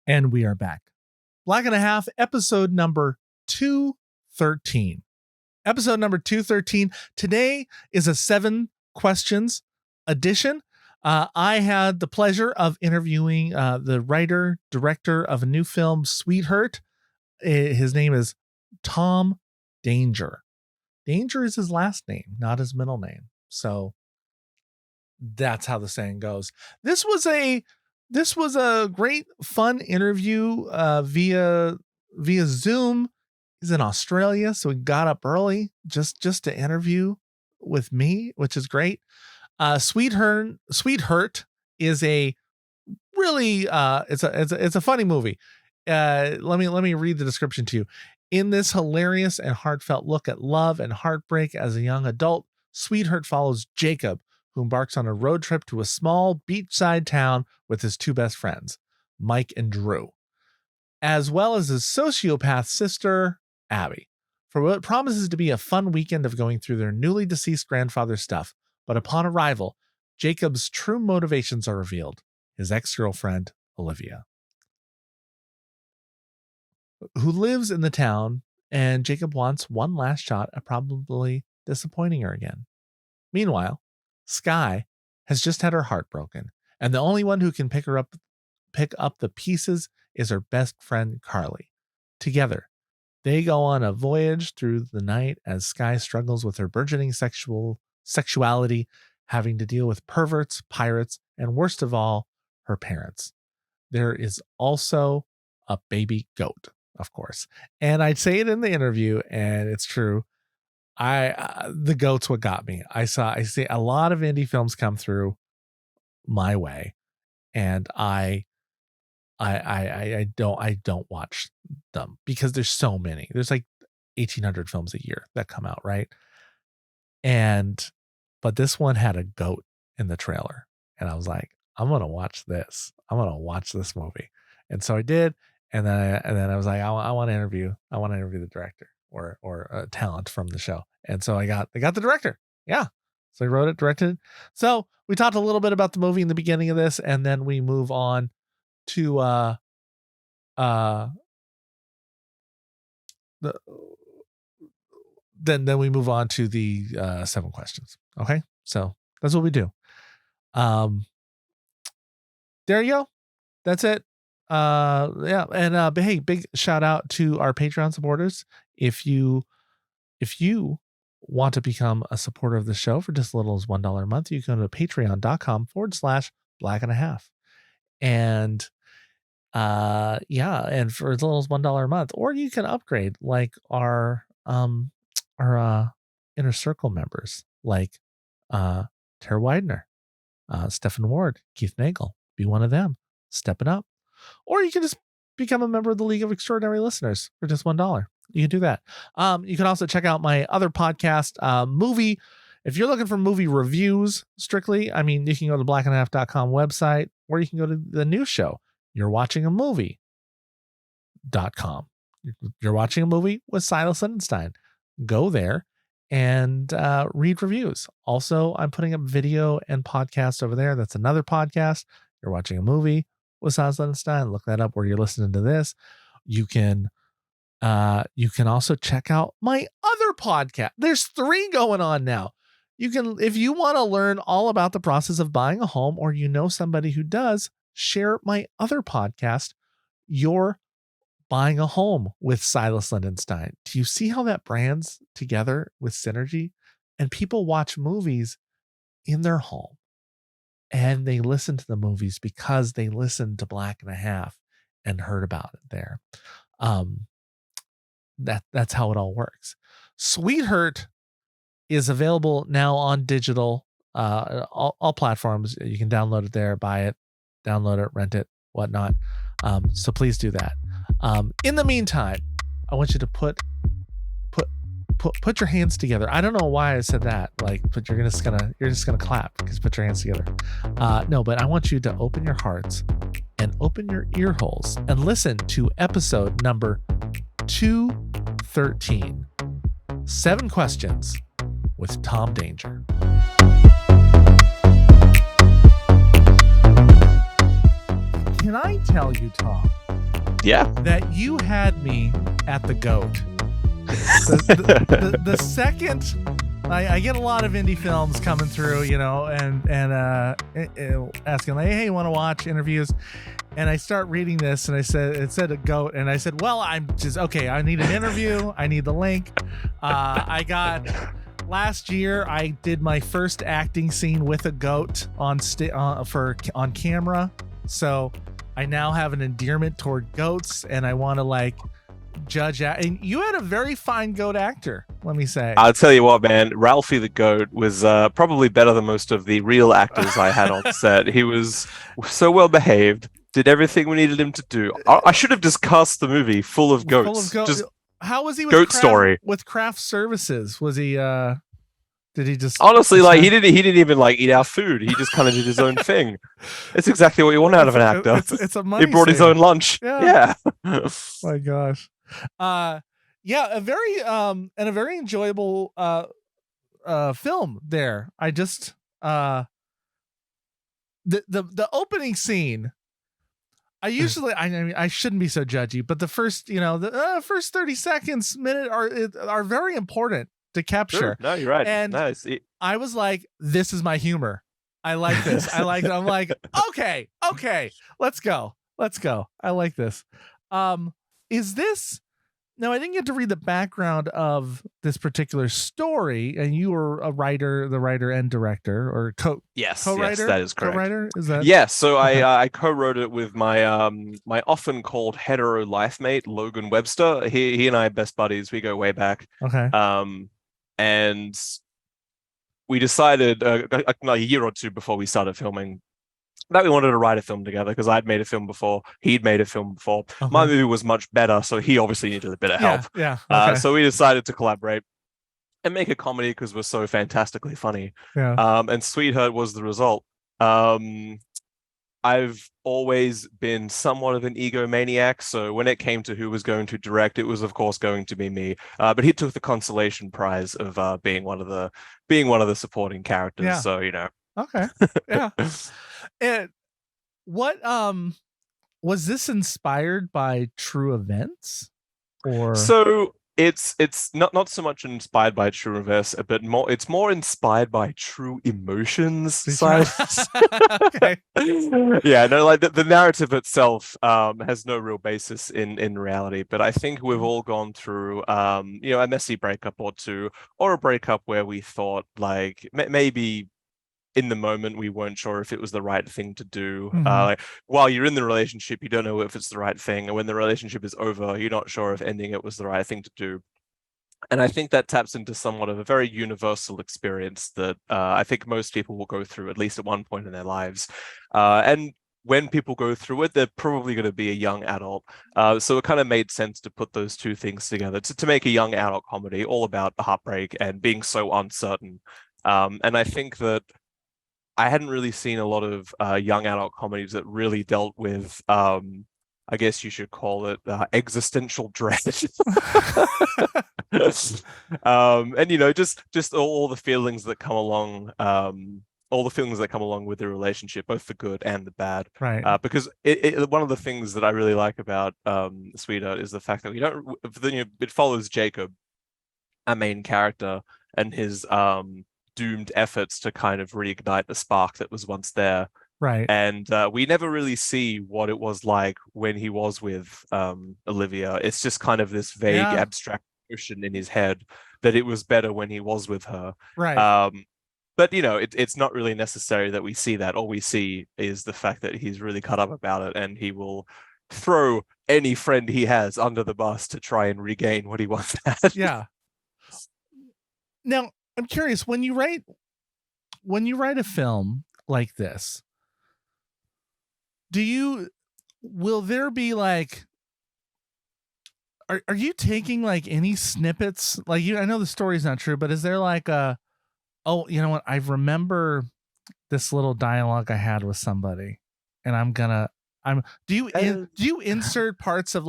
And we are back. Black and a Half, episode number 213. Episode number 213. Today is a 7 questions edition. I had the pleasure of interviewing the writer, director of a new film, Sweethurt. His name is Tom Danger. Danger is his last name, not his middle name. So that's how the saying goes. This was a great, fun interview via Zoom. He's in Australia, so he got up early just to interview with me, which is great. Sweethurt is a really it's a funny movie. Let me read the description to you. In this hilarious and heartfelt look at love and heartbreak as a young adult, Sweethurt follows Jacob, who embarks on a road trip to a small beachside town with his 2 best friends, Mike and Drew, as well as his sociopath sister, Abby, for what promises to be a fun weekend of going through their newly deceased grandfather's stuff. But upon arrival, Jacob's true motivations are revealed: his ex-girlfriend, Olivia, who lives in the town, and Jacob wants one last shot at probably disappointing her again. Meanwhile, Sky has just had her heart broken, and the only one who can pick up the pieces is her best friend, Carly. Together, they go on a voyage through the night as Sky struggles with her burgeoning sexuality, having to deal with perverts, pirates, and worst of all, her parents. There is also a baby goat, of course. And I'd say it in the interview, and it's true. The goat's what got me. I see a lot of indie films come through my way, and I don't watch them because there's so many. There's like 1,800 films a year that come out, right? But this one had a goat in the trailer, and I was like, I'm gonna watch this. I'm gonna watch this movie, and so I did. And then I was like, I want to interview the director or a talent from the show. And so I got the director. Yeah. So I wrote it, directed. So we talked a little bit about the movie in the beginning of this, and then we move on to then we move on to the 7 questions. Okay. So that's what we do. There you go. That's it. Yeah. And but hey, big shout out to our Patreon supporters. If you want to become a supporter of the show for just as little as $1 a month, you can go to patreon.com/blackandahalf. And and for as little as $1 a month, or you can upgrade like our inner circle members, like Tara Widener, Stephen Ward, Keith Nagel. Be one of them, stepping up. Or you can just become a member of the League of Extraordinary Listeners for just $1. You can do that. You can also check out my other podcast, movie. If you're looking for movie reviews strictly, I mean, you can go to blackandhalf.com website, or you can go to the new show, You're Watching a Movie.com. You're watching a movie with Silas Lindenstein. Go there and read reviews. Also, I'm putting up video and podcast over there. That's another podcast. You're Watching a Movie with Silas Lindenstein. Look that up where you're listening to this. You can also check out my other podcast. There's 3 going on now. You can, if you want to learn all about the process of buying a home, or you know somebody who does, share my other podcast, You're Buying a Home with Silas Lindenstein. Do you see how that brands together with synergy? And people watch movies in their home, and they listen to the movies because they listened to Black and a Half and heard about it there. That's how it all works. Sweethurt is available now on digital, all platforms. You can download it there, buy it, download it, rent it, whatnot. So please do that. In the meantime, I want you to put your hands together. I don't know why I said that. Like, but you're just gonna clap because put your hands together. No, but I want you to open your hearts and open your ear holes and listen to episode number 213. 7 questions with Tom Danger. Can I tell you, Tom, Yeah. that you had me at the GOAT. The second I get a lot of indie films coming through, and asking like, hey, you want to watch interviews? And I start reading this, and it said a GOAT, and I said, well, I'm just okay. I need an interview. I need the link. I got last year. I did my first acting scene with a GOAT on camera, so I now have an endearment toward goats, and I want to judge out. And you had a very fine GOAT actor, let me say. I'll tell you what, man, Ralphie the GOAT was probably better than most of the real actors I had on set. He was so well behaved, did everything we needed him to do. I should have just cast the movie full of goats. Just how was he with goat story with craft services? Was he did he just honestly he didn't even eat our food. He just kind of did his own thing. It's exactly what you want out of an actor. It's a money he brought his own lunch. Yeah. My gosh. Yeah, a very enjoyable film there. I just the opening scene. I shouldn't be so judgy, but the first, first 30 seconds, minute are very important to capture. Sure. No, you're right. And I was like, this is my humor. I like this. I'm like, okay, let's go. I like this. Is this, now I didn't get to read the background of this particular story, and you were the writer and director, or co-writer? Yes, that is correct. Co-writer? Is that? Yes, so okay. I co-wrote it with my my often called hetero life mate, Logan Webster. He and I are best buddies. We go way back. Okay. And we decided a year or two before we started filming that we wanted to write a film together, because I'd made a film before, he'd made a film before. Okay. My movie was much better, so he obviously needed a bit of help. Yeah. Okay. So we decided to collaborate and make a comedy because we're so fantastically funny. Yeah. And Sweethurt was the result. I've always been somewhat of an egomaniac, so when it came to who was going to direct, it was of course going to be me. But he took the consolation prize of being one of the supporting characters. Yeah. So Okay. Yeah. And what was this inspired by true events, or? So it's not so much inspired by true events, but it's more inspired by true emotions. Silas. Okay. Yeah, no, the narrative itself has no real basis in reality, but I think we've all gone through a messy breakup or two, or a breakup where we thought maybe in the moment we weren't sure if it was the right thing to do. Mm-hmm. While you're in the relationship, you don't know if it's the right thing, and when the relationship is over, you're not sure if ending it was the right thing to do. And I think that taps into somewhat of a very universal experience that I think most people will go through at least at one point in their lives. And when people go through it, they're probably going to be a young adult. So it kind of made sense to put those two things together to make a young adult comedy all about heartbreak and being so uncertain. And I think that I hadn't really seen a lot of young adult comedies that really dealt with, I guess you should call it existential dread. And just all the feelings that come along, with the relationship, both the good and the bad. Right. Because one of the things that I really like about Sweethurt is the fact that it follows Jacob, our main character, and his doomed efforts to kind of reignite the spark that was once there. Right. And we never really see what it was like when he was with Olivia. It's just kind of this vague, abstract notion in his head that it was better when he was with her. Right. But it's not really necessary that we see that. All we see is the fact that he's really cut up about it, and he will throw any friend he has under the bus to try and regain what he once had. Yeah. Now, I'm curious, when you write a film like this, will there be are you taking any snippets? I know the story's not true, but is there oh, you know what? I remember this little dialogue I had with somebody, and do you insert parts of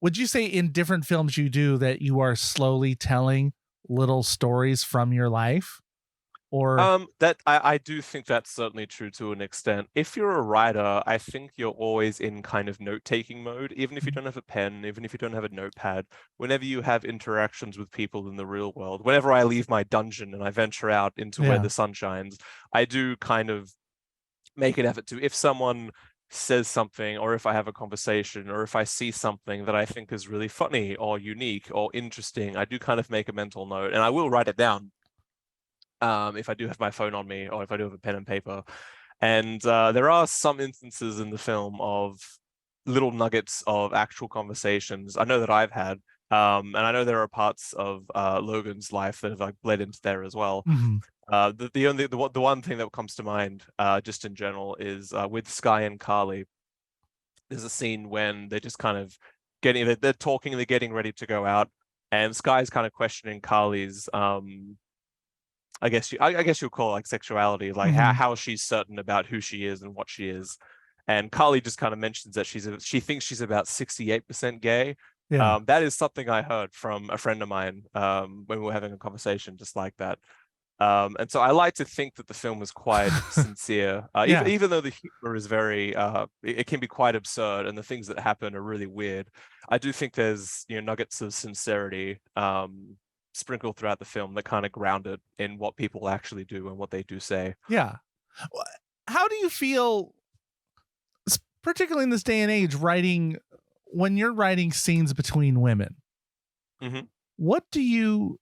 would you say in different films you do that you are slowly telling little stories from your life? Or That I do think that's certainly true to an extent. If you're a writer, I think you're always in kind of note-taking mode, even if you don't have a pen, even if you don't have a notepad. Whenever you have interactions with people in the real world, whenever I leave my dungeon and I venture out into where yeah, the sun shines, I do kind of make an effort to, if someone says something, or if I have a conversation, or if I see something that I think is really funny or unique or interesting, I do kind of make a mental note, and I will write it down if I do have my phone on me, or if I do have a pen and paper. And there are some instances in the film of little nuggets of actual conversations I know that I've had. And I know there are parts of Logan's life that have like bled into there as well. mhm, The one thing that comes to mind, just in general, is with Sky and Carly. There's a scene when they're just kind of they're talking, they're getting ready to go out, and Sky's kind of questioning Carly's I guess you'll call it like sexuality, like mhm, how she's certain about who she is and what she is. And Carly just kind of mentions that she thinks she's about 68% gay. yeah, That is something I heard from a friend of mine when we were having a conversation just like that. And so I like to think that the film was quite sincere, yeah, even though the humor is very, it can be quite absurd and the things that happen are really weird. I do think there's nuggets of sincerity sprinkled throughout the film that kind of ground it in what people actually do and what they do say. yeah. How do you feel, particularly in this day and age, when you're writing scenes between women? Mhm. What do you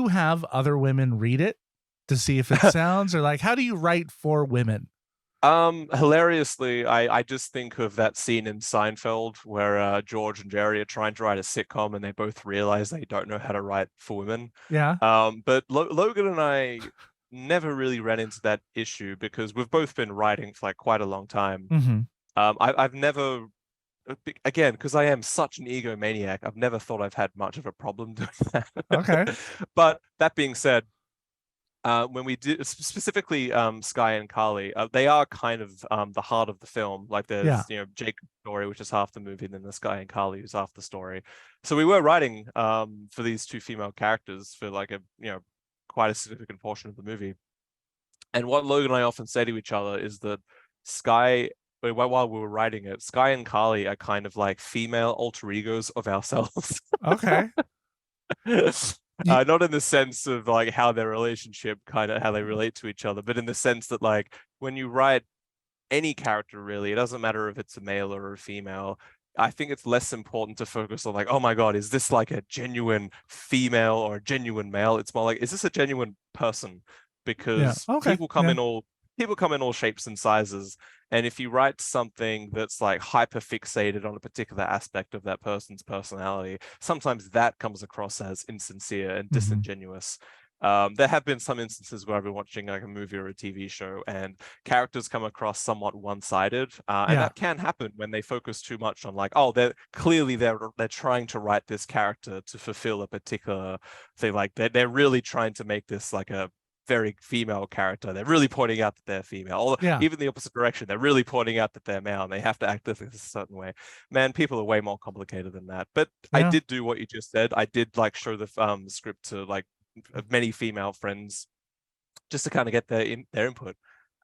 have other women read it to see if it sounds, or like how do you write for women? Hilariously, I just think of that scene in Seinfeld where George and Jerry are trying to write a sitcom and they both realize they don't know how to write for women. Yeah. But Logan and I never really ran into that issue because we've both been writing for like quite a long time. Mm-hmm. I've never, again, because I am such an egomaniac, I've never thought I've had much of a problem doing Okay. that. But that being said, when we did specifically Sky and Carly, they are kind of the heart of the film. Like Yeah. there's Jacob's story, which is half the movie, and then the Sky and Carly who's half the story. So we were writing for these two female characters for like a quite a significant portion of the movie. And what Logan and I often say to each other is that Sky, while we were writing it, Sky and Carly are kind of like female alter egos of ourselves. Okay. You, Not in the sense of like how their relationship kind of how they relate to each other, but in the sense that like when you write any character, really, it doesn't matter if it's a male or a female. I think it's less important to focus on like, oh my God, is this like a genuine female or a genuine male? It's more like, is this a genuine person? yeah. Because Okay. Yeah. people come in all shapes and sizes. And if you write something that's like hyper fixated on a particular aspect of that person's personality, sometimes that comes across as insincere and Mm-hmm. disingenuous. There have been some instances where I've been watching like a movie or a TV show and characters come across somewhat one-sided, and Yeah. that can happen when they focus too much on like, oh, they're trying to write this character to fulfill a particular thing. Like they're really trying to make this like a very female character. They're really pointing out that they're female. Or Yeah. even the opposite direction, they're really pointing out that they're male and they have to act a certain way. Man, people are way more complicated than that. But I Yeah. did do what you just said. I did like show the script to like many female friends just to kind of get their input.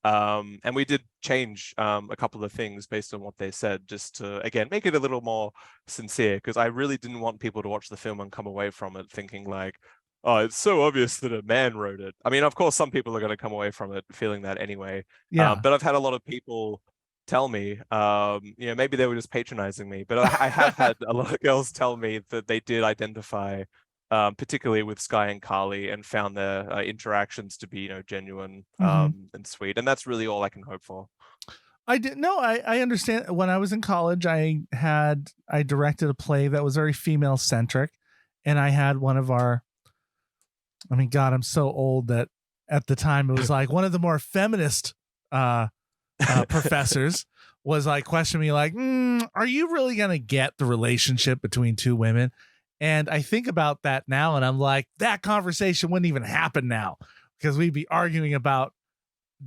And we did change a couple of things based on what they said, just to again make it a little more sincere, because I really didn't want people to watch the film and come away from it thinking like, oh, it's so obvious that a man wrote it. I mean, of course, some people are going to come away from it feeling that anyway. Yeah. But I've had a lot of people tell me, maybe they were just patronizing me, but I have had a lot of girls tell me that they did identify, particularly with Sky and Carly, and found their interactions to be, genuine Mm-hmm. and sweet. And that's really all I can hope for. I did no, I understand. When I was in college, I directed a play that was very female centric, and I had one of our, I mean, God, I'm so old that at the time it was like one of the more feminist professors was like questioning me like, are you really going to get the relationship between two women? And I think about that now and I'm like, that conversation wouldn't even happen now because we'd be arguing about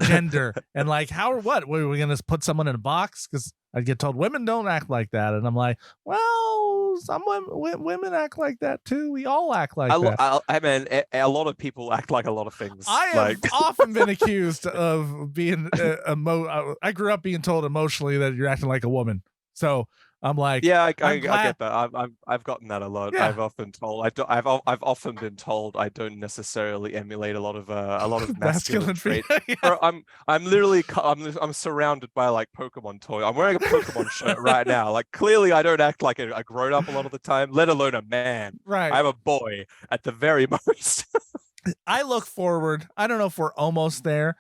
gender and like how or what were we going to put someone in a box? Because I'd get told women don't act like that. And I'm like, well, some women act like that too. We all act like that. I mean, a lot of people act like a lot of things. I have often been accused of being I grew up being told emotionally that you're acting like a woman. So I'm like, yeah, I get that. I've gotten that a lot. Yeah. I've often told I've often been told I don't necessarily emulate a lot of masculine traits. Yeah. I'm literally I'm surrounded by like Pokemon toy. I'm wearing a Pokemon shirt right now. Like clearly I don't act like a grown up a lot of the time, let alone a man. Right. I'm a boy at the very most. I look forward. I don't know if we're almost there,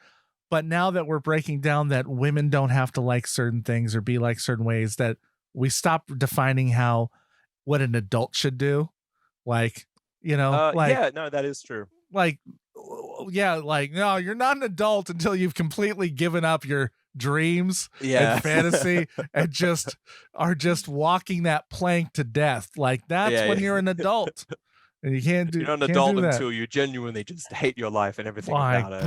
but now that we're breaking down that women don't have to like certain things or be like certain ways, that we stop defining what an adult should do. Like, yeah, no, that is true. Like, yeah, like, no, you're not an adult until you've completely given up your dreams and fantasy and are just walking that plank to death. Like that's when you're an adult. And you can't do. You're not an adult until you genuinely just hate your life and everything about it.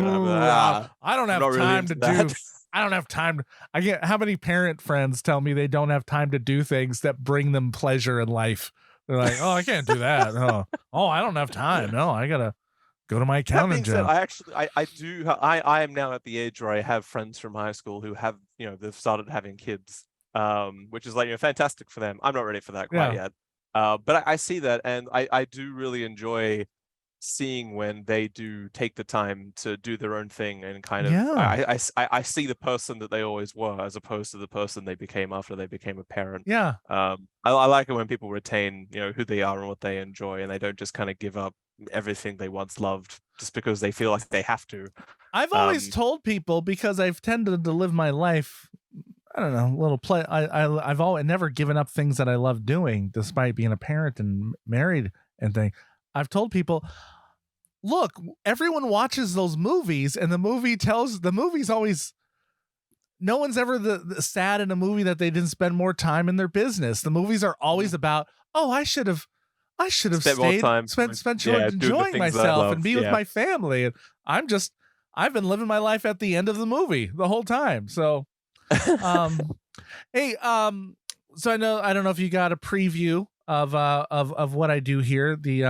I don't have time to do. I don't have time. I get how many parent friends tell me they don't have time to do things that bring them pleasure in life. They're like, oh, I can't do that. Oh, I don't have time. No, I gotta go to my accounting job. I am now at the age where I have friends from high school who have, they've started having kids, which is like, fantastic for them. I'm not ready for that quite yet. But I see that, and I do really enjoy seeing when they do take the time to do their own thing and kind of I see the person that they always were as opposed to the person they became after they became a parent. I like it when people retain who they are and what they enjoy, and they don't just kind of give up everything they once loved just because they feel like they have to. I've always told people, because I've tended to live my life, I don't know, little play. I've never given up things that I love doing, despite being a parent and married and thing. I've told people, look, everyone watches those movies, and the movie's always, no one's ever the sad in a movie that they didn't spend more time in their business. The movies are always about, oh, I should have spent enjoying myself and be with my family. And I've been living my life at the end of the movie the whole time. So, hey, so I don't know if you got a preview of what I do here. The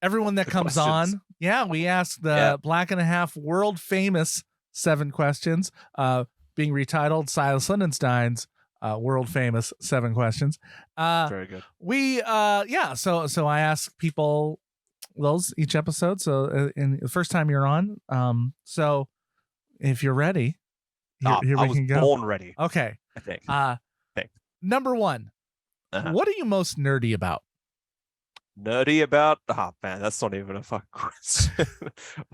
everyone that comes on, we ask the Black and a Half world famous 7 questions, being retitled Silas Lindenstein's world famous 7 questions. Very good. So I ask people those each episode. So in the first time you're on, so if you're ready, here we can go. Born ready. Okay. I think. Number 1, what are you most nerdy about? Nerdy about? Oh man, that's not even a fucking question.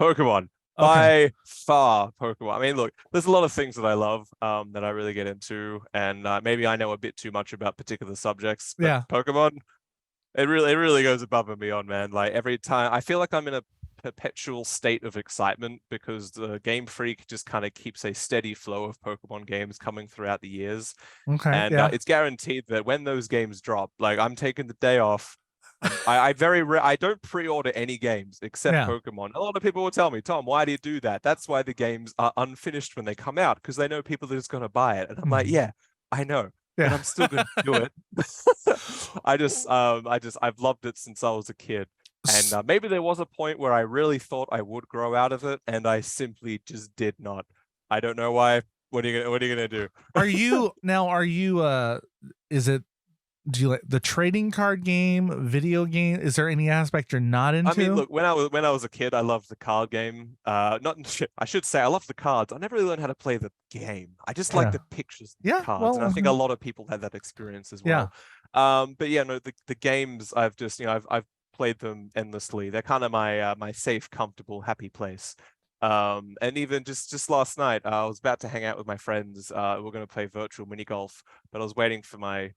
Pokemon. By far, Pokemon. I mean, look, there's a lot of things that I love that I really get into, and maybe I know a bit too much about particular subjects. But Pokemon, it really goes above and beyond, man. Like every time, I feel like I'm in a perpetual state of excitement because the Game Freak just kind of keeps a steady flow of Pokemon games coming throughout the years. And it's guaranteed that when those games drop, like I'm taking the day off. I don't pre-order any games except Pokemon. A lot of people will tell me, Tom, why do you do that? That's why the games are unfinished when they come out, because they know people that are just going to buy it. And I'm like, yeah, I know, but I'm still going to do it. I've loved it since I was a kid. And maybe there was a point where I really thought I would grow out of it, and I simply just did not. I don't know why. What are you gonna do? Do you like the trading card game, video game? Is there any aspect you're not into? I mean, look, when I was a kid, I loved the card game. I should say I loved the cards. I never really learned how to play the game. I just like the pictures of the cards. And I think a lot of people had that experience as well. But the games, I've just, I've played them endlessly. They're kind of my safe, comfortable, happy place. And even just last night, I was about to hang out with my friends. We're going to play virtual mini golf, but I was waiting for my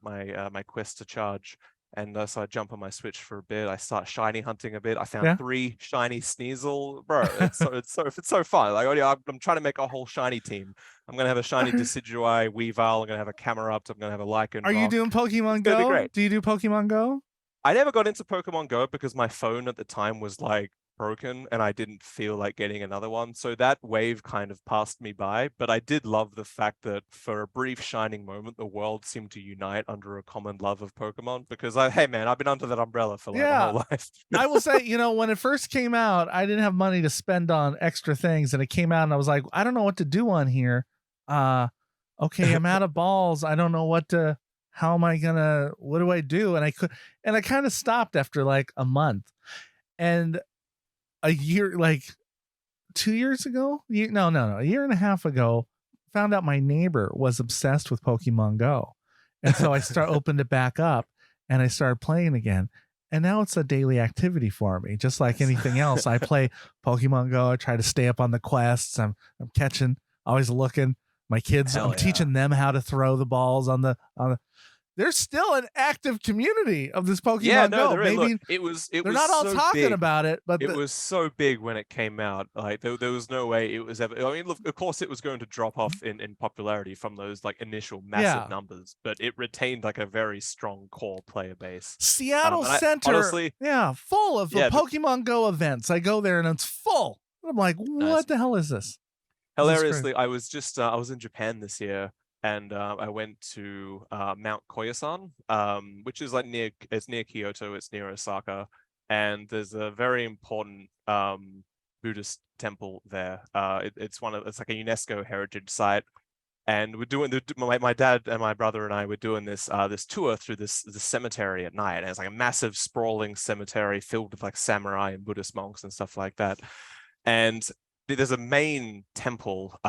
Quest to charge, and so I jump on my Switch for a bit. I start shiny hunting a bit. I found 3 shiny Sneasel, bro. It's so fun. Like I'm trying to make a whole shiny team. I'm gonna have a shiny Decidueye, Weavile. I'm gonna have a Camerupt. I'm gonna have a Lycanroc. Are you doing Pokemon Go? Be great. Do you do Pokemon Go? I never got into Pokemon Go because my phone at the time was like broken and I didn't feel like getting another one. So that wave kind of passed me by, but I did love the fact that for a brief shining moment, the world seemed to unite under a common love of Pokemon, because hey man, I've been under that umbrella for like my whole life. I will say, when it first came out, I didn't have money to spend on extra things, and it came out and I was like, I don't know what to do on here. Okay, I'm out of balls. I don't know what do I do? And I kind of stopped after like a month. And a year, like 2 years ago, a year and a half ago, found out my neighbor was obsessed with Pokemon Go. And so I opened it back up and I started playing again. And now it's a daily activity for me. Just like anything else, I play Pokemon Go. I try to stay up on the quests. I'm catching, always looking. My kids, I'm teaching them how to throw the balls on the. There's still an active community of this Pokemon Go. Maybe they're not all talking about it, but it was so big when it came out. Like there was no way it was ever. I mean, look, of course, it was going to drop off in popularity from those like initial massive numbers, but it retained like a very strong core player base. Seattle Center, honestly, full of Pokemon Go events. I go there and it's full. I'm like, what the hell is this? Hilariously, I was just I was in Japan this year. And I went to Mount Koyasan, which is like near Kyoto. It's near Osaka, and there's a very important Buddhist temple there. It's like a UNESCO heritage site, and we're doing my dad and my brother and I were doing this tour through this cemetery at night, and it's like a massive sprawling cemetery filled with like samurai and Buddhist monks and stuff like that, and there's a main temple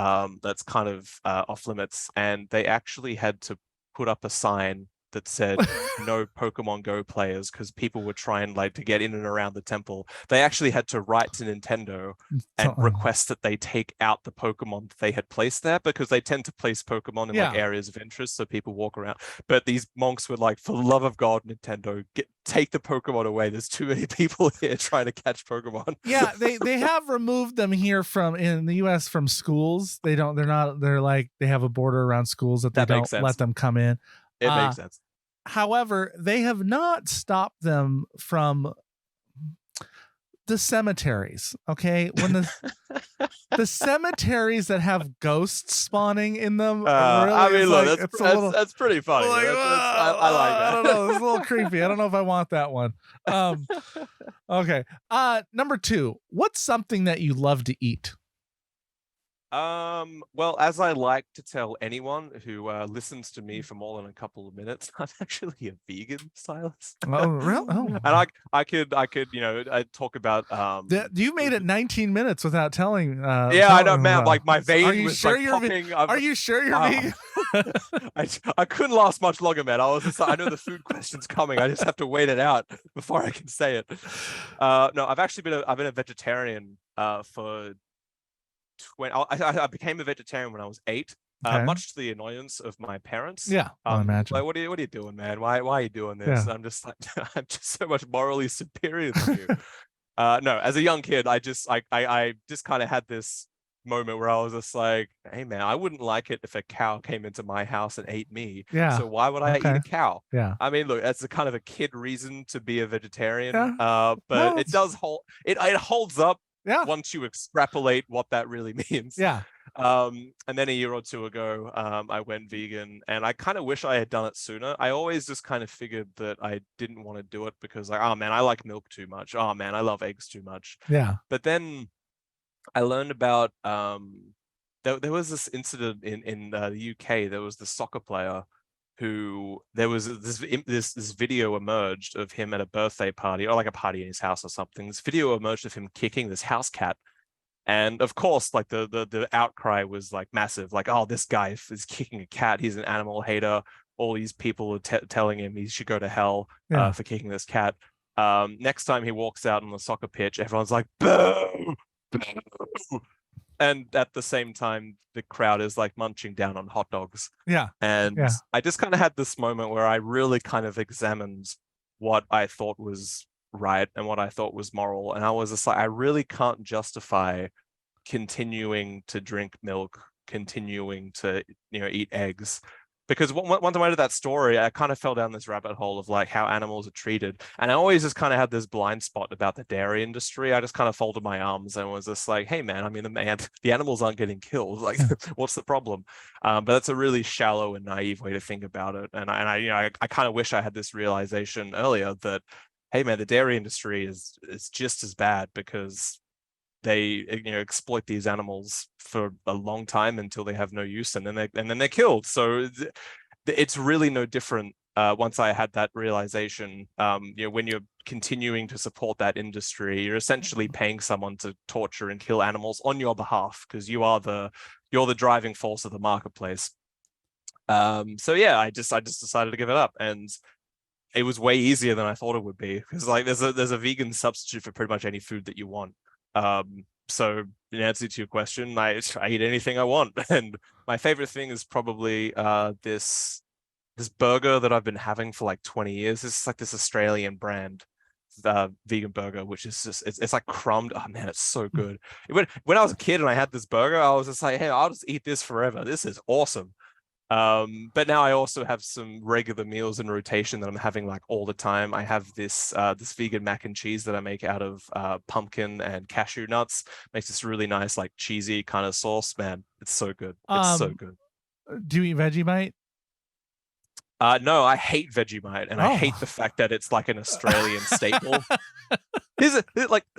that's kind of off limits, and they actually had to put up a sign that said no Pokemon Go players, because people were trying like to get in and around the temple. They actually had to write to Nintendo and request that they take out the Pokemon that they had placed there, because they tend to place Pokemon in like areas of interest so people walk around. But these monks were like, for the love of God, Nintendo, take the Pokemon away. There's too many people here trying to catch Pokemon. Yeah, they have removed them here in the US from schools. They're like, they have a border around schools that they don't let them come in. It makes sense. However, they have not stopped them from the cemeteries. Okay, when the cemeteries that have ghosts spawning in them, really, I mean, look, that's pretty funny. Like, I like that. I don't know. It's a little creepy. I don't know if I want that one. Okay. Number 2. What's something that you love to eat? Well, as I like to tell anyone who listens to me for more than a couple of minutes, I'm actually a vegan, Silas. Oh, really? Oh. And I could, I talk about you made it 19 minutes without telling. I know, man. Like my vein was sure like popping. Are you sure you're vegan? I couldn't last much longer, man. I was just, I know the food question's coming. I just have to wait it out before I can say it. No, I've been a vegetarian for I became a vegetarian when I was 8, much to the annoyance of my parents. Yeah, I imagine. Like, what are you doing, man? Why are you doing this? Yeah. I'm just like, I'm just so much morally superior than you. No, as a young kid, I just kind of had this moment where I was just like, hey man, I wouldn't like it if a cow came into my house and ate me. Yeah. So why would I eat a cow? Yeah. I mean, look, that's a kind of a kid reason to be a vegetarian. Yeah. But it does it holds up. Yeah. Once you extrapolate what that really means. Yeah. And then a year or two ago, I went vegan, and I kind of wish I had done it sooner. I always just kind of figured that I didn't want to do it because, like, oh man, I like milk too much. Oh man, I love eggs too much. Yeah. But then I learned about there was this incident in the UK. There was the soccer player who there was this video emerged of him at a birthday party, or like a party in his house or something. This video emerged of him kicking this house cat, and of course, like the outcry was like massive. Like, oh, this guy is kicking a cat. He's an animal hater. All these people are telling him he should go to hell for kicking this cat. Next time he walks out on the soccer pitch, everyone's like, boo, boo. And at the same time, the crowd is like munching down on hot dogs. Yeah. And I just kind of had this moment where I really kind of examined what I thought was right and what I thought was moral. And I was just like, I really can't justify continuing to drink milk, continuing to, eat eggs, because one time I did that story, I kind of fell down this rabbit hole of like how animals are treated. And I always just kind of had this blind spot about the dairy industry. I just kind of folded my arms and was just like, hey, man, I mean, the animals aren't getting killed. Like, what's the problem? But that's a really shallow and naive way to think about it. And I kind of wish I had this realization earlier that, hey, man, the dairy industry is just as bad because they exploit these animals for a long time until they have no use, and then they're killed. So it's really no different. Once I had that realization, when you're continuing to support that industry, you're essentially paying someone to torture and kill animals on your behalf because you're the driving force of the marketplace. So yeah, I just decided to give it up, and it was way easier than I thought it would be because like there's a vegan substitute for pretty much any food that you want. So in answer to your question, I eat anything I want, and my favorite thing is probably this burger that I've been having for like 20 years. It's like this Australian brand vegan burger, which is just it's like crumbed. Oh man, it's so good. When I was a kid and I had this burger, I was just like, hey, I'll just eat this forever. This is awesome. But now I also have some regular meals in rotation that I'm having like all the time. I have this vegan mac and cheese that I make out of pumpkin and cashew nuts. Makes this really nice like cheesy kind of sauce. Man, it's so good. It's so good. Do you eat Vegemite? No, I hate Vegemite, and I hate the fact that it's like an Australian staple. So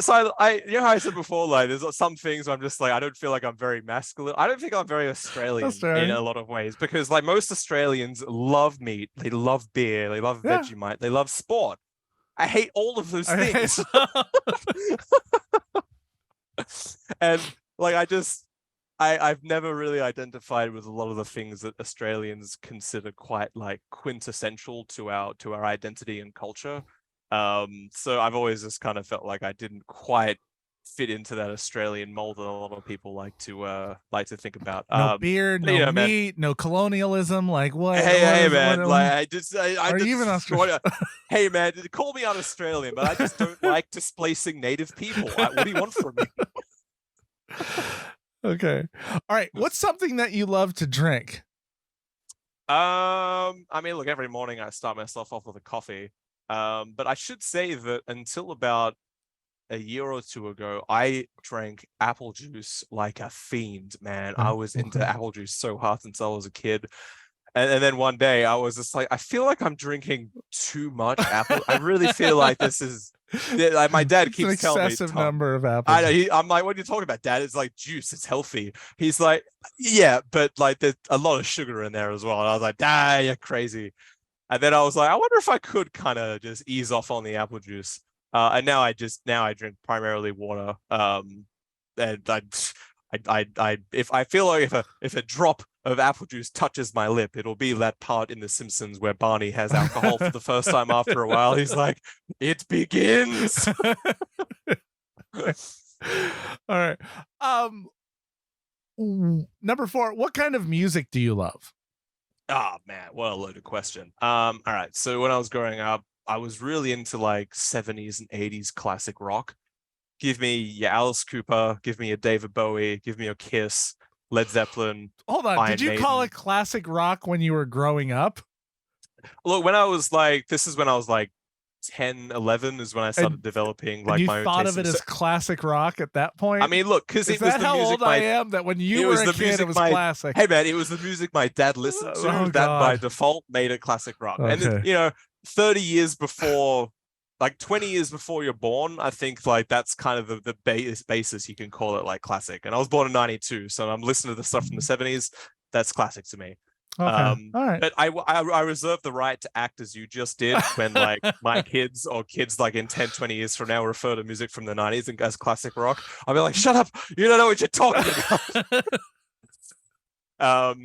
how I said before, like there's some things where I'm just like I don't feel like I'm very masculine. I don't think I'm very Australian in a lot of ways because like most Australians love meat, they love beer, they love Vegemite, they love sport. I hate all of those things. And like I've never really identified with a lot of the things that Australians consider quite like quintessential to our identity and culture. So I've always just kind of felt like I didn't quite fit into that Australian mold that a lot of people like to think about. No beer, no meat, no colonialism. Like what? Hey, man! Like hey, man! Call me un-Australian, but I just don't like displacing native people. What do you want from me? Okay. All right. What's something that you love to drink? I mean, look, every morning I start myself off with a coffee. But I should say that until about a year or two ago, I drank apple juice like a fiend, man. I was into apple juice so hard since I was a kid. And then one day I was just like, I feel like I'm drinking too much apple. I really feel like this is like my dad keeps telling me excessive number of apples. I know. I'm like, what are you talking about, Dad? It's like juice. It's healthy. He's like, yeah, but like there's a lot of sugar in there as well. And I was like, you're crazy. And then I was like, I wonder if I could kind of just ease off on the apple juice. And now I drink primarily water. And if I feel like if a drop of apple juice touches my lip, it'll be that part in The Simpsons where Barney has alcohol for the first time after a while. He's like, it begins. All right. Number 4, what kind of music do you love? Oh man, what a loaded question. All right. So when I was growing up, I was really into like 70s and 80s classic rock. Give me your Alice Cooper, give me a David Bowie, give me a Kiss, Led Zeppelin. Hold on, Iron did you Maiden. call it classic rock when you were growing up? Look, when I was like 10, 11 is when I started developing like my own taste. You thought of it as classic rock at that point? I mean, look, because it was the music. How old I am? That when you were a kid, it was classic. Hey man, it was the music my dad listened to. That by default made it classic rock. Okay. And then, 30 years before, like 20 years before you're born, I think like that's kind of the basis you can call it like classic. And I was born in 92, so I'm listening to the stuff from the 70s. That's classic to me. Okay. All right. But I reserve the right to act as you just did when like my kids or kids like in 10, 20 years from now refer to music from the 90s as classic rock. I'll be like, shut up, you don't know what you're talking about.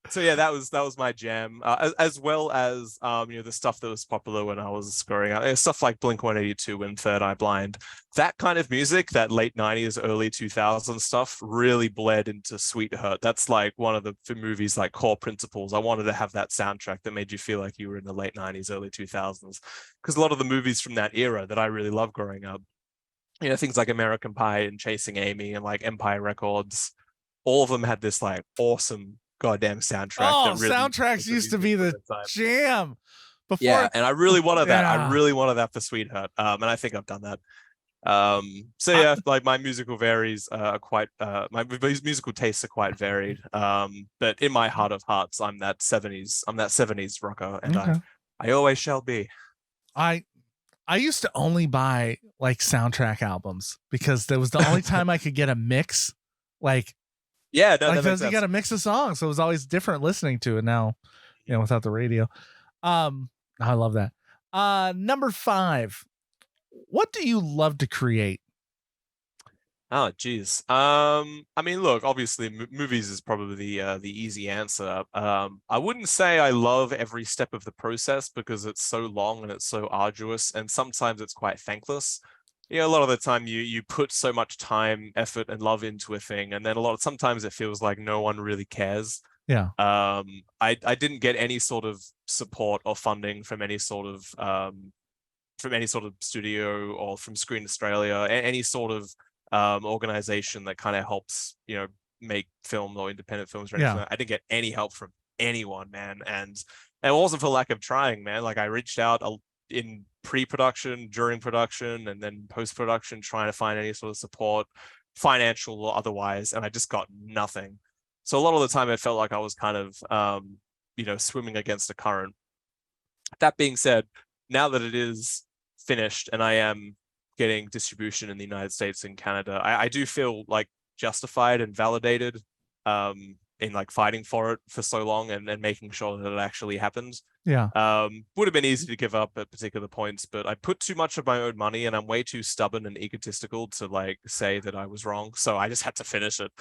So yeah, that was my jam, as well as the stuff that was popular when I was growing up, stuff like Blink-182 and Third Eye Blind. That kind of music, that late 90s, early 2000s stuff, really bled into Sweethurt. That's like one of the movie's like core principles. I wanted to have that soundtrack that made you feel like you were in the late 90s, early 2000s, because a lot of the movies from that era that I really loved growing up, things like American Pie and Chasing Amy and like Empire Records, all of them had this like awesome goddamn soundtrack Oh, that really soundtracks was the used to music be for the the time. jam. Yeah, Before, and I really wanted that. I yeah. really wanted that for Sweethurt. And I think I've done that. So I- yeah, like my musical varies quite my musical tastes are quite varied. But in my heart of hearts, I'm that 70s rocker, and okay. I always shall be. I I used to only buy like soundtrack albums because that was the only time I could get a mix. Like Yeah, no, like that makes does you got sense. a mix of songs, so it was always different listening to it now, without the radio. I love that. Number 5. What do you love to create? Oh, geez. I mean, look, obviously, movies is probably the easy answer. I wouldn't say I love every step of the process because it's so long and it's so arduous, and sometimes it's quite thankless. A lot of the time you put so much time, effort, and love into a thing, and then sometimes it feels like no one really cares. Yeah. I didn't get any sort of support or funding from any sort of studio or from Screen Australia, any sort of organization that kind of helps, make films or independent films or anything. Yeah. I didn't get any help from anyone, man. And it wasn't for lack of trying, man. Like I reached out in pre-production, during production, and then post-production, trying to find any sort of support, financial or otherwise, and I just got nothing. So a lot of the time, it felt like I was kind of, swimming against the current. That being said, now that it is finished and I am getting distribution in the United States and Canada, I do feel like justified and validated in like fighting for it for so long and then making sure that it actually happens. Yeah. Would have been easy to give up at particular points, but I put too much of my own money and I'm way too stubborn and egotistical to like say that I was wrong. So I just had to finish it.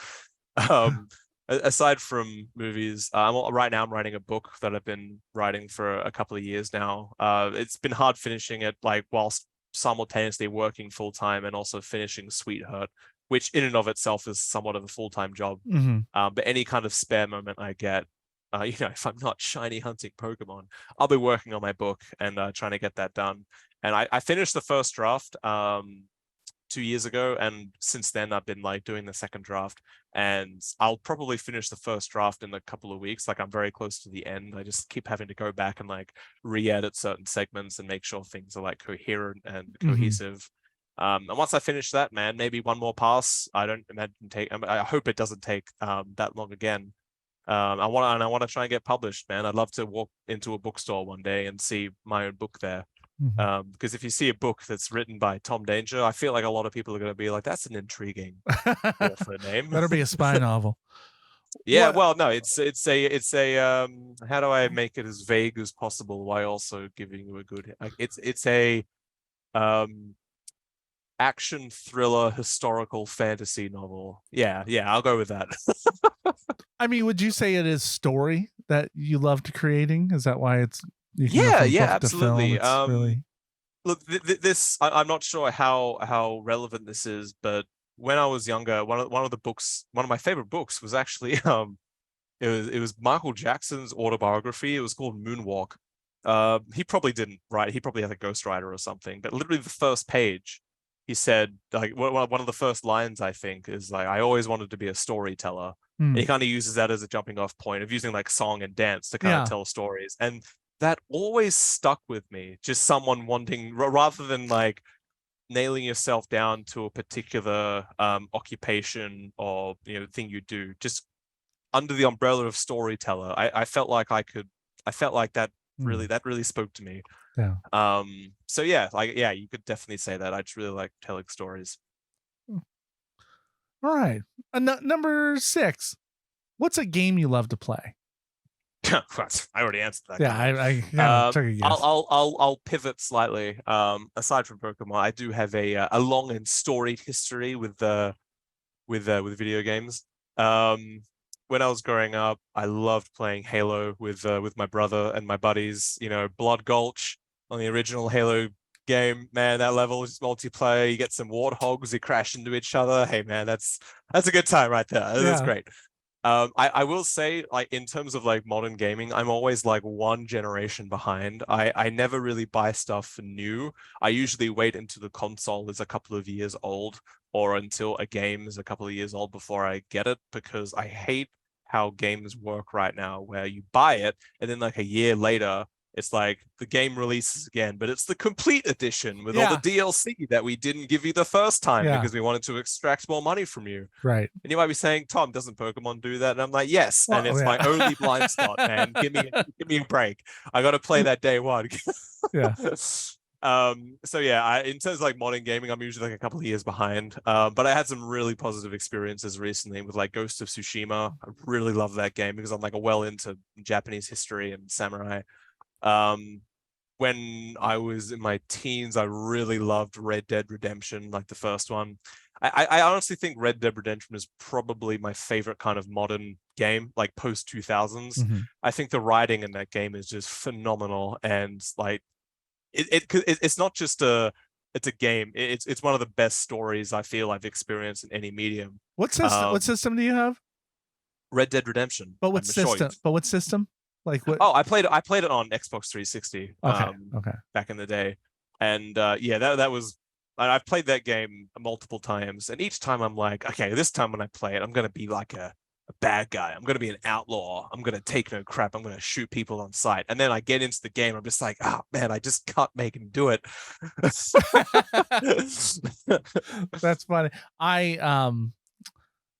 Aside from movies, right now I'm writing a book that I've been writing for a couple of years now. It's been hard finishing it, like whilst simultaneously working full time and also finishing Sweethurt, which in and of itself is somewhat of a full time job. Mm-hmm. But any kind of spare moment I get, if I'm not shiny hunting Pokemon, I'll be working on my book and trying to get that done. And I finished the first draft 2 years ago, and since then I've been like doing the second draft, and I'll probably finish the first draft in a couple of weeks. Like I'm very close to the end. I just keep having to go back and like re-edit certain segments and make sure things are like coherent and cohesive. And once I finish that, man, maybe one more pass. I don't imagine I hope it doesn't take that long again. I want to try and get published, man. I'd love to walk into a bookstore one day and see my own book there. Because if you see a book that's written by Tom Danger, I feel like a lot of people are going to be like, "That's an intriguing author name." Better be a spy novel. Yeah, What? well, no, it's a how do I make it as vague as possible while also giving you a good it's a um action thriller historical fantasy novel. Yeah, I'll go with that. I mean, would you say it is story that you loved creating? Is that why it's you can go Yeah, from book to film? absolutely. It's really Look, this I'm not sure how relevant this is, but when I was younger, one of the books, one of my favorite books was actually it was Michael Jackson's autobiography. It was called Moonwalk. He probably didn't write. He probably had a ghostwriter or something. But literally the first page, he said like one of the first lines I think is like, "I always wanted to be a storyteller." And he kind of uses that as a jumping off point of using like song and dance to kind of tell stories. And that always stuck with me. Just someone wanting, rather than like nailing yourself down to a particular occupation or thing you do, just under the umbrella of storyteller. I felt like I felt like that really spoke to me. Yeah. So yeah, you could definitely say that. I just really like telling stories. All right. Number 6. What's a game you love to play? I already answered that. Yeah, I took a guess. I'll pivot slightly. Aside from Pokemon, I do have a long and storied history with video games. When I was growing up, I loved playing Halo with my brother and my buddies. Blood Gulch on the original Halo game. Man, that level is multiplayer. You get some warthogs, you crash into each other. Hey, man, that's a good time right there. That's great. I will say, like, in terms of like modern gaming, I'm always like one generation behind. I never really buy stuff new. I usually wait until the console is a couple of years old or until a game is a couple of years old before I get it, because I hate how games work right now, where you buy it and then like a year later, it's like the game releases again, but it's the complete edition with all the DLC that we didn't give you the first time because we wanted to extract more money from you. Right. And you might be saying, Tom, doesn't Pokemon do that? And I'm like, yes. Well, and it's my only blind spot, man. Give me a break. I got to play that day one. Yeah. So yeah, in terms of like modern gaming, I'm usually like a couple of years behind. But I had some really positive experiences recently with like Ghost of Tsushima. I really love that game because I'm like well into Japanese history and samurai. When I was in my teens, I really loved Red Dead Redemption, like the first one. I honestly think Red Dead Redemption is probably my favorite kind of modern game, like post 2000s. Mm-hmm. I think the writing in that game is just phenomenal, and like it's not just it's a game. It's one of the best stories I feel I've experienced in any medium. What system do you have? Red Dead Redemption. But what system? But what system? Like what? Oh, I played it on Xbox 360. Okay. Back in the day, and that was. I've played that game multiple times, and each time I'm like, okay, this time when I play it, I'm gonna be like a bad guy. I'm gonna be an outlaw. I'm gonna take no crap. I'm gonna shoot people on sight. And then I get into the game. I'm just like, oh man, I just can't make him do it. That's funny.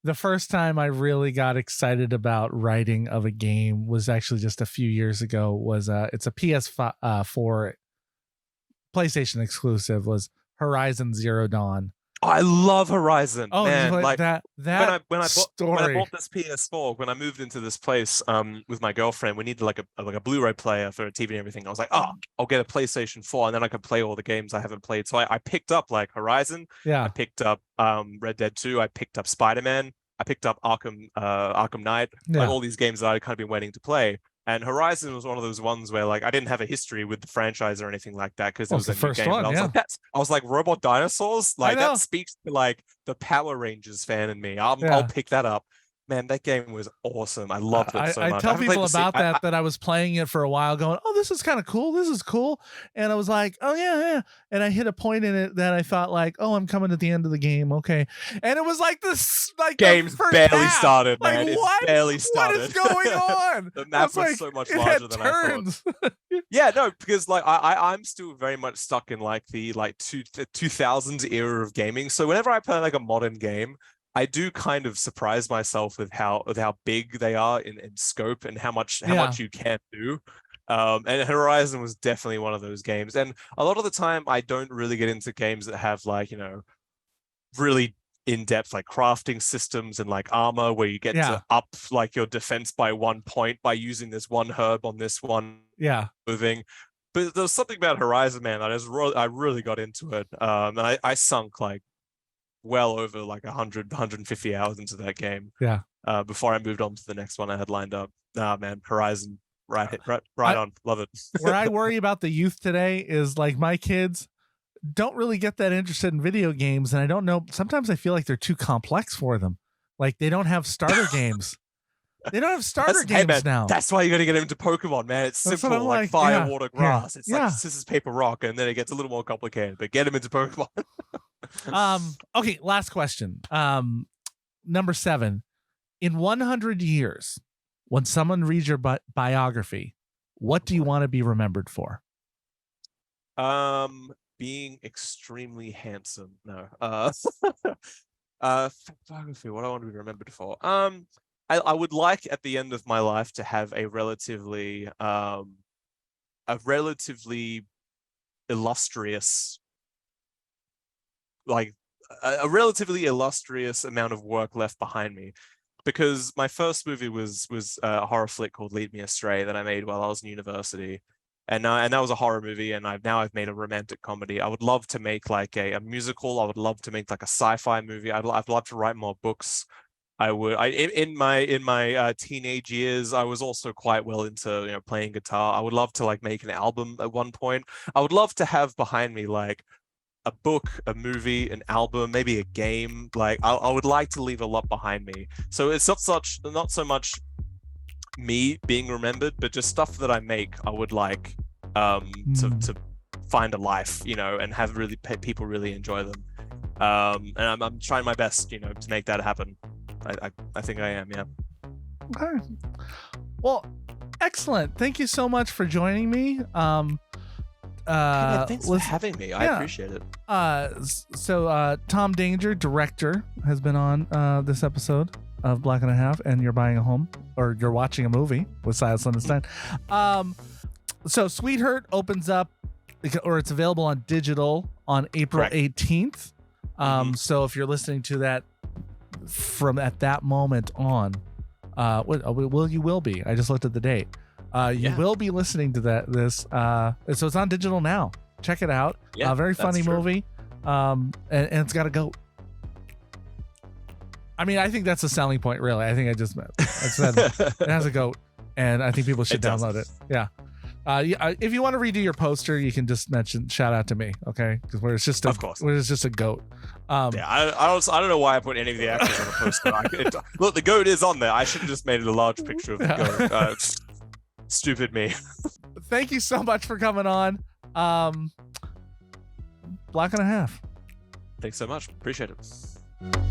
The first time I really got excited about writing of a game was actually just a few years ago. It's a PS4 PlayStation exclusive, was Horizon Zero Dawn. Oh, I love Horizon. Oh man, like that when I bought this PS4, when I moved into this place with my girlfriend, we needed like a Blu-ray player for a TV and everything. I was like, oh, I'll get a PlayStation 4 and then I can play all the games I haven't played. So I picked up like Horizon. Yeah. I picked up Red Dead 2. I picked up Spider-Man. I picked up Arkham Knight. Yeah. Like all these games that I'd kind of been waiting to play. And Horizon was one of those ones where like I didn't have a history with the franchise or anything like that because it was a new game. One, I was like robot dinosaurs. Like that speaks to like the Power Rangers fan in me. I'll pick that up. Man, that game was awesome. I loved it so much. I tell people about that I was playing it for a while going, oh, this is kind of cool. This is cool. And I was like, oh, yeah. And I hit a point in it that I thought like, oh, I'm coming to the end of the game. Okay. And it was like this, like game's barely started, man. Like, what? It's barely started. What is going on? The map was so much larger than I thought. Yeah, no, because like I'm still very much stuck in like the 2000s era of gaming. So whenever I play like a modern game, I do kind of surprise myself with how big they are in scope and how much you can do. And Horizon was definitely one of those games. And a lot of the time, I don't really get into games that have like, really in-depth like crafting systems and like armor where you get to up like your defense by 1 point by using this one herb on this one moving. But there's something about Horizon, man, I really got into it. And I sunk like well over like 150 hours into that game. Yeah. Before I moved on to the next one I had lined up. Nah, man, Horizon, right on. Love it. Where I worry about the youth today is like my kids don't really get that interested in video games, and I don't know. Sometimes I feel like they're too complex for them. Like they don't have starter games. They don't have starter games now. That's why you got to get into Pokemon, man. It's simple, like fire, water, grass. It's like scissors, paper, rock, and then it gets a little more complicated. But get them into Pokemon. Okay, last question. Number 7. In 100 years, when someone reads your biography, what do you want to be remembered for? Being extremely handsome. No. Photography, what I want to be remembered for. I would like at the end of my life to have a relatively illustrious, like a relatively illustrious amount of work left behind me, because my first movie was a horror flick called Lead Me Astray that I made while I was in university, and that was a horror movie, and I've made a romantic comedy. I would love to make like a musical. I would love to make like a sci-fi movie. I'd love to write more books. In my teenage years, I was also quite well into playing guitar. I would love to like make an album at one point. I would love to have behind me like a book, a movie, an album, maybe a game. Like I would like to leave a lot behind me. So it's not so much me being remembered, but just stuff that I make. I would like to find a life, and have really people really enjoy them. And I'm trying my best, to make that happen. I think I am, yeah. Okay. Well, excellent. Thank you so much for joining me. Thanks for having me. I appreciate it. So Tom Danger, director, has been on this episode of Black and a Half, and You're Buying a Home, or You're Watching a Movie with Silas Lindenstein. So Sweethurt opens up, or it's available on digital on April 18th. So if you're listening to that from at that moment on, you will be. I just looked at the date. You will be listening to this. So it's on digital now. Check it out. Very funny movie. And it's got a goat. I mean, I think that's a selling point, really. I think I said it has a goat, and I think people should download it. Yeah. If you want to redo your poster, you can just shout out to me, okay? Because where it's just a goat. I don't know why I put any of the actors on a poster. Look, the goat is on there. I should have just made it a large picture of the goat. Stupid me. Thank you so much for coming on. Black and a Half. Thanks so much. Appreciate it.